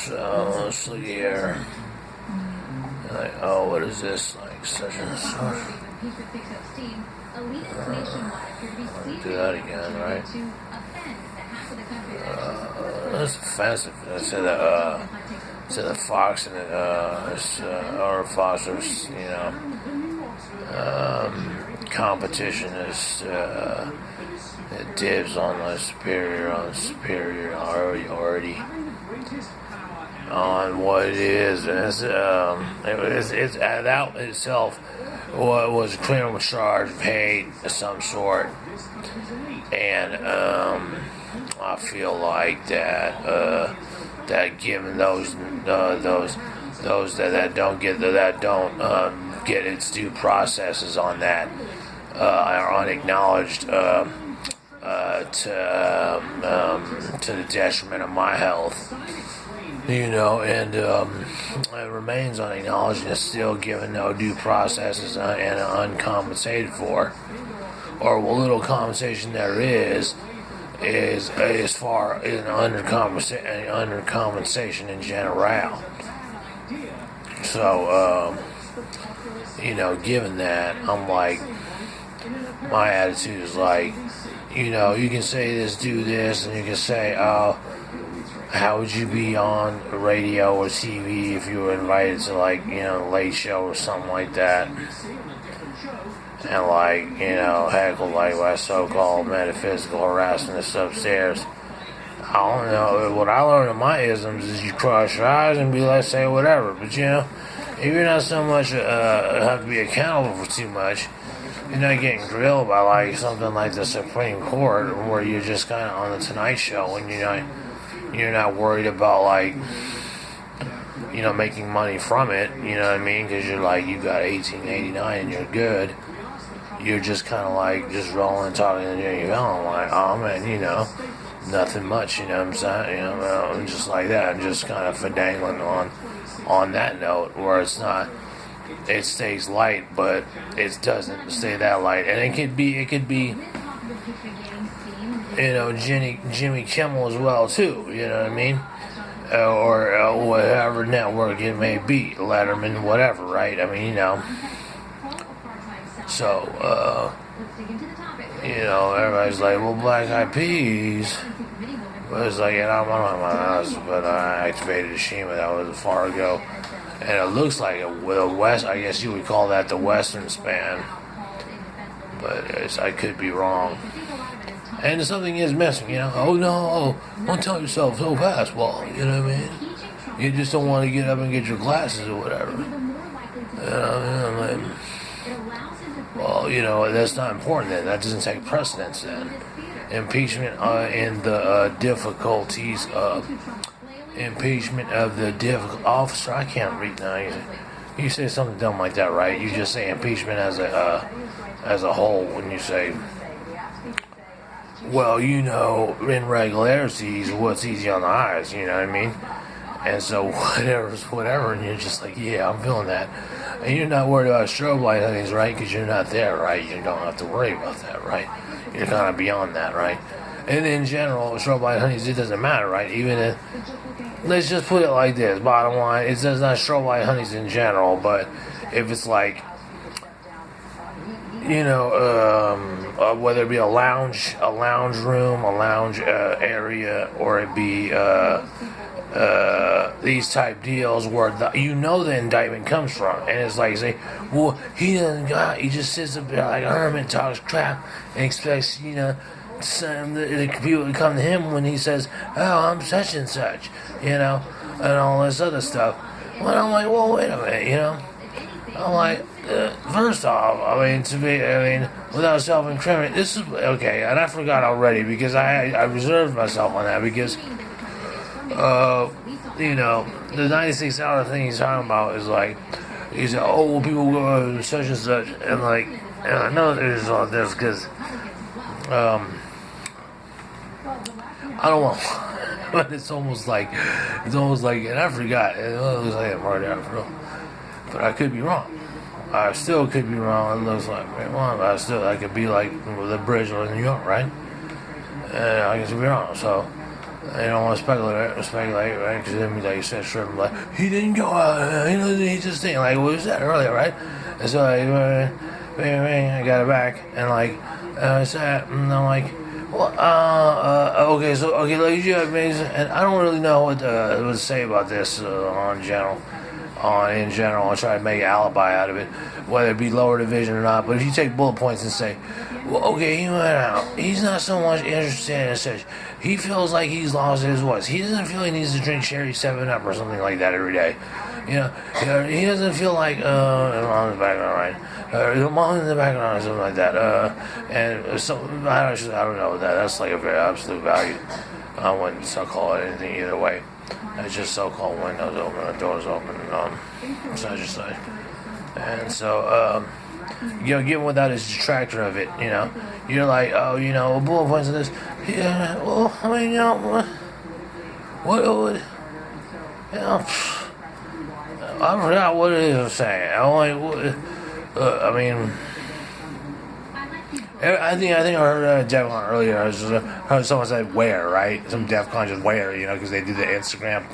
So let's look here. Like, oh, what is this? Like such and such. Do that again, right? That's offensive. I said that. Said the Fox and or Foster's, competition is dibs on the superiority on what it is. It's that itself was a criminal charge of hate of some sort, and I feel like that given those that don't get its due processes on that are unacknowledged to the detriment of my health, and it remains unacknowledged and still given no due processes and uncompensated for, or what little compensation there is as far as under compensation in general. So, given that, I'm like, my attitude is like, you can say this, do this, and you can say, oh, how would you be on radio or TV if you were invited to, like, Late Show or something like that? And, like, heckled, like, by so-called metaphysical harassment upstairs. I don't know. What I learned in my isms is you cross your eyes and be like, say whatever. But, if you're not so much have to be accountable for too much, you're not getting grilled by, like, something like the Supreme Court, where you're just kind of on the Tonight Show and you're not worried about, like, making money from it, you know what I mean? Because you're like, you got 1889 and you're good. You're just kind of like, just rolling, talking, and I'm like, oh man, nothing much, what I'm saying? Just like that, and just kind of fidangling on that note, where it's not, it stays light, but it doesn't stay that light. And it could be, Jimmy Kimmel as well, too, you know what I mean? Or whatever network it may be, Letterman, whatever, right? I mean, So, everybody's like, well, Black Eyed Peas. But it's like, I don't have my house, but I activated Ashima, that was far ago. And it looks like I guess you would call that the Western span. But I could be wrong. And something is missing, Oh no, don't tell yourself so fast. Well, you know what I mean? You just don't want to get up and get your glasses or whatever. Well, that's not important then. That doesn't take precedence then. Impeachment and the difficulties of impeachment of the difficult officer. I can't read now. You say something dumb like that, right? You just say impeachment as a whole when you say, well, irregularities, what's easy on the eyes, you know what I mean? And so whatever's whatever, and you're just like, yeah, I'm feeling that. And you're not worried about strobe light honeys, right? Because you're not there, right? You don't have to worry about that, right? You're kind of beyond that, right? And in general, strobe light honeys, it doesn't matter, right? Even if, let's just put it like this, bottom line, it does not strobe light honeys in general, but if it's like, whether it be a lounge room, a lounge area, or it be these type deals where the indictment comes from, and it's like, say, well, he just sits up there like a hermit, talks crap, and expects the people to come to him when he says, oh, I'm such and such, and all this other stuff. Well, I'm like, well, wait a minute, I'm like, first off, without self-incriminating, this is okay, and I forgot already because I reserved myself on that because. The 96-hour thing he's talking about is like, he said, oh, well, people go such and such, and like, and I know there's all this because, I don't want, but it's almost like, and I forgot, it looks like I'm right there, but I could be wrong. I still could be wrong. It looks like, but I could be like the bridge on New York, right? I could be wrong, so. I don't want to speculate, right? Because then, like you said, Shrimp, like, he didn't go out, he just didn't, like, what was that earlier, right? And so, like, I got it back, and, like, I said, and I'm like, well, okay, like, you have amazing, and I don't really know what to say about this in general. I'll try to make an alibi out of it, whether it be lower division or not. But if you take bullet points and say, well, okay, he went out. He's not so much interested in such. He feels like he's lost his voice. He doesn't feel he needs to drink Cherry 7-Up or something like that every day. He doesn't feel like, on the background, right? The mom in the background or something like that. And so, I don't know. That's like a very absolute value. I wouldn't call it anything either way. It's just so-called windows open, the doors open, so I just say. And so, given without his detractor of it, you're like, oh, bullet points of this. Yeah, well, I mean, what would, I forgot what it is I'm saying. I think I heard DEFCON earlier. I heard someone said where, right? Some DEFCON just where, because they do the Instagram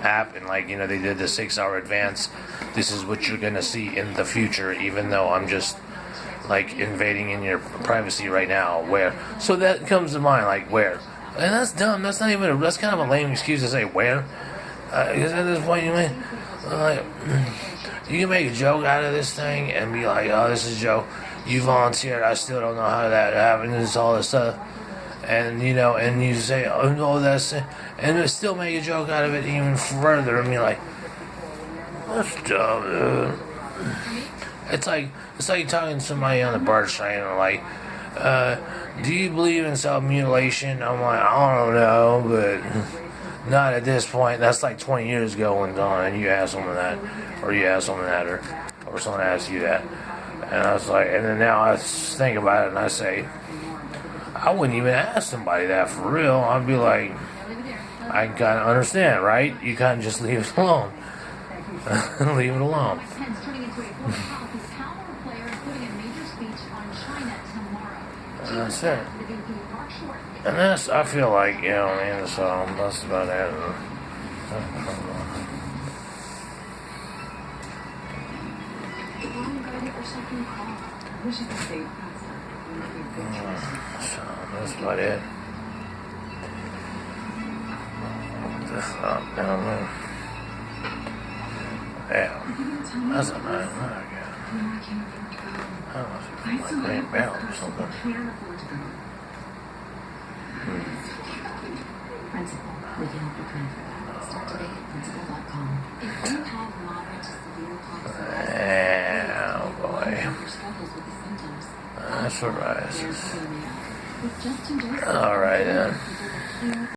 app and they did the 6-hour advance. This is what you're gonna see in the future, even though I'm just invading in your privacy right now. Where? So that comes to mind, like where? And that's dumb. That's not even. That's kind of a lame excuse to say where. Because at this point, you can make a joke out of this thing and be like, oh, this is a joke. You volunteered. I still don't know how that happened. It's all this stuff, and and you say, "Oh no, that's," and still make a joke out of it even further, and be like, "That's dumb, dude." It's like talking to somebody on the BART train, do you believe in self-mutilation? I'm like, I don't know, but not at this point. That's like 20 years ago when and you asked someone that, or you asked someone that, or someone asked you that. And I was like, and then now I think about it and I say, I wouldn't even ask somebody that for real. I'd be like, I can kind of understand, right? You kind of just leave it alone. Leave it alone. And that's it. And I feel like, so that's about it. So that's about it. I don't know. Yeah, that's a nice one. I don't know if it's like playing barrel or something. Principal, we can help you plan for that. Start today at principal.com. If you have moderate to severe toxic Yeah, boy. struggles with the symptoms, That's psoriasis. with just 2 doses. All right, then.